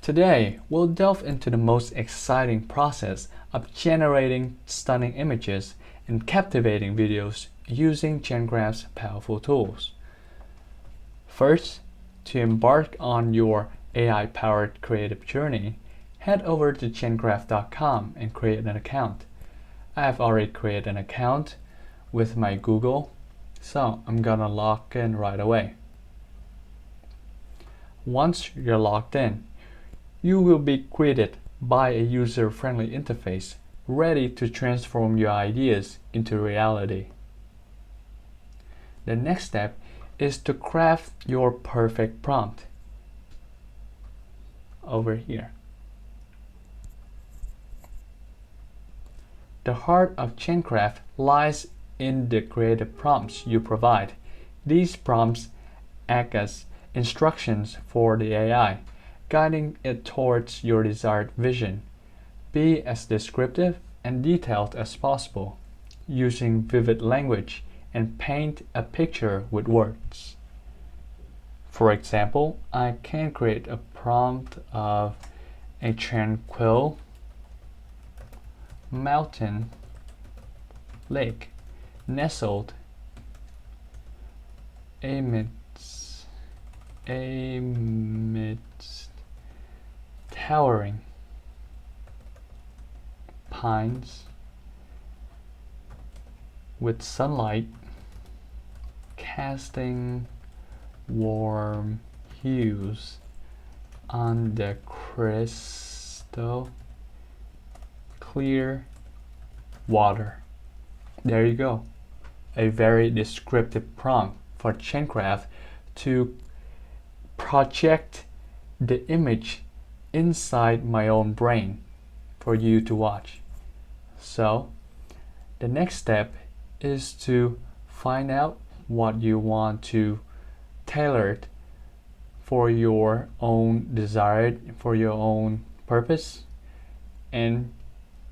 Today, we'll delve into the most exciting process of generating stunning images and captivating videos using Gencraft's powerful tools. First, to embark on your AI-powered creative journey, head over to gencraft.com and create an account. I have already created an account with my Google, so I'm gonna log in right away. Once you're logged in, you will be greeted by a user-friendly interface ready to transform your ideas into reality. The next step is to craft your perfect prompt. Over here. The heart of Gencraft lies in the creative prompts you provide. These prompts act as instructions for the AI, guiding it towards your desired vision. Be as descriptive and detailed as possible, using vivid language, and paint a picture with words. For example, I can create a prompt of a tranquil mountain lake nestled amidst towering pines with sunlight casting warm hues on the crystal clear water. There you go. A very descriptive prompt for Gencraft to project the image inside my own brain for you to watch. So the next step is to find out what you want to tailor it for your own desire, for your own purpose. And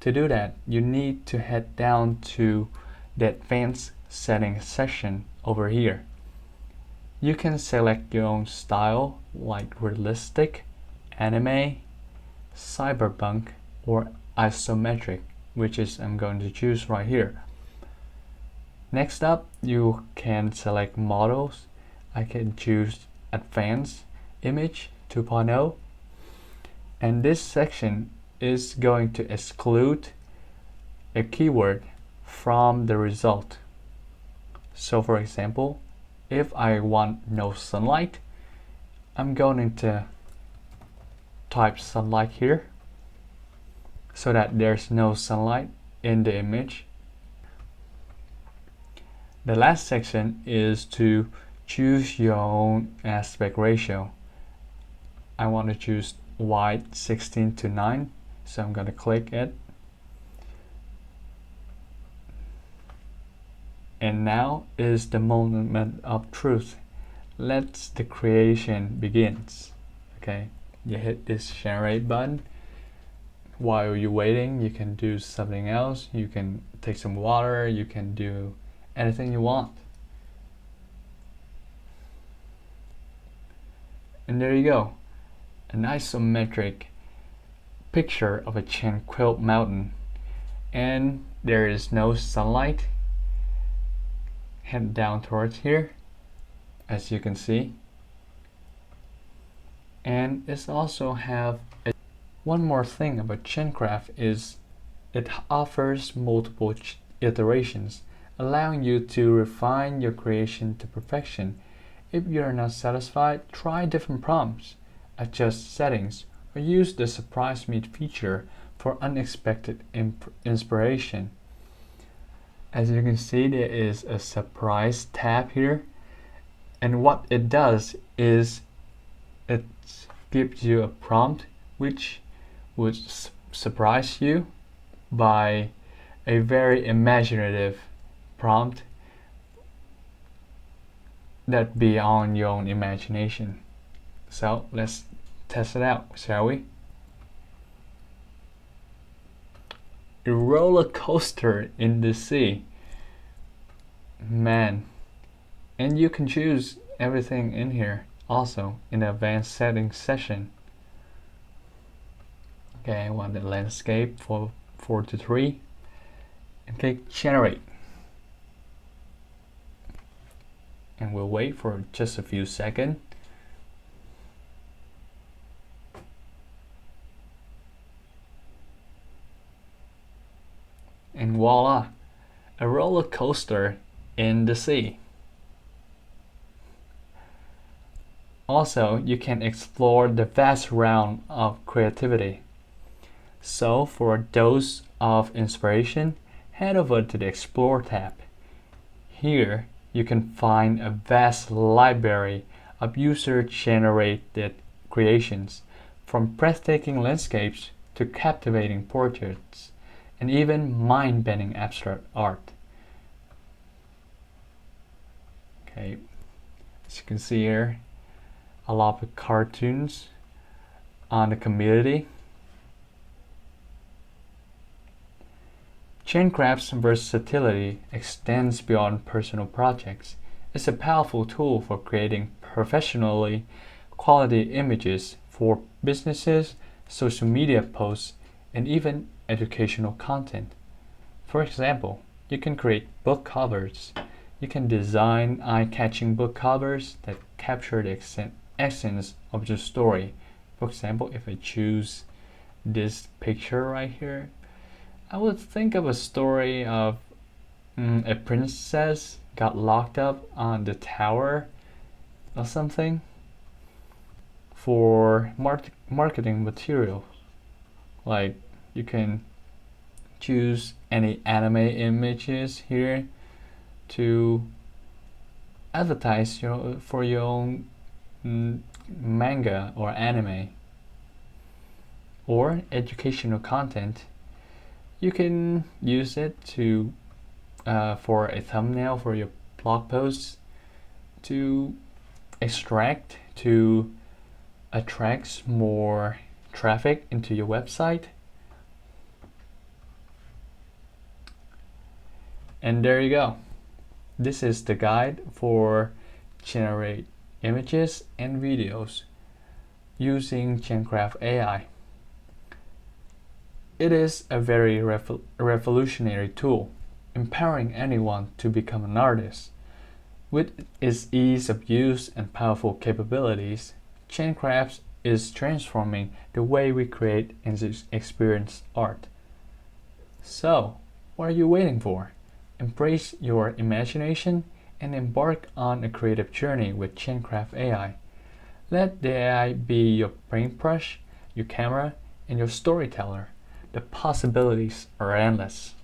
to do that, you need to head down to the advanced settings section over here. You can select your own style like realistic, anime, cyberpunk, or isometric, which is I'm going to choose right here. Next up, you can select models. I can choose advanced image 2.0, and this section is going to exclude a keyword from the result. So for example, if I want no sunlight, I'm going to type sunlight here so that there's no sunlight in the image. The last section is to choose your own aspect ratio. I want to choose wide 16:9, so I'm going to click it. And now is the moment of truth. Let the creation begins. Okay, you hit this generate button. While you're waiting, you can do something else. You can take some water, you can do anything you want. And there you go, an isometric picture of a tranquil mountain, and there is no sunlight. Head down towards here, as you can see, and it's also have one more thing about Gencraft is it offers multiple iterations, allowing you to refine your creation to perfection. If you are not satisfied, try different prompts, adjust settings, or use the surprise me feature for unexpected inspiration. As you can see, there is a surprise tab here, and what it does is it gives you a prompt which would surprise you by a very imaginative prompt that beyond your own imagination. So let's test it out, shall we? A roller coaster in the sea. Man. And you can choose everything in here also in the advanced settings session. Okay, I want the landscape for 4 to 3 and click generate. And we'll wait for just a few seconds. And voila, a roller coaster in the sea. Also, you can explore the vast realm of creativity. So for dose of inspiration, head over to the Explore tab. Here, you can find a vast library of user-generated creations, from breathtaking landscapes to captivating portraits, and even mind-bending abstract art. Okay, as you can see here, a lot of cartoons on the community. Gencraft's versatility extends beyond personal projects. It's a powerful tool for creating professionally quality images for businesses, social media posts, and even educational content. For example, you can create book covers. You can design eye-catching book covers that capture the essence of your story. For example, if I choose this picture right here, I would think of a story of a princess got locked up on the tower or something for marketing material. Like, you can choose any anime images here to advertise for your own manga or anime or educational content. You can use it to for a thumbnail for your blog posts, to attract more traffic into your website. And there you go. This is the guide for generate images and videos using Gencraft AI. It is a very revolutionary tool, empowering anyone to become an artist. With its ease of use and powerful capabilities, Gencraft is transforming the way we create and experience art. So, what are you waiting for? Embrace your imagination and embark on a creative journey with Gencraft AI. Let the AI be your paintbrush, your camera, and your storyteller. The possibilities are endless.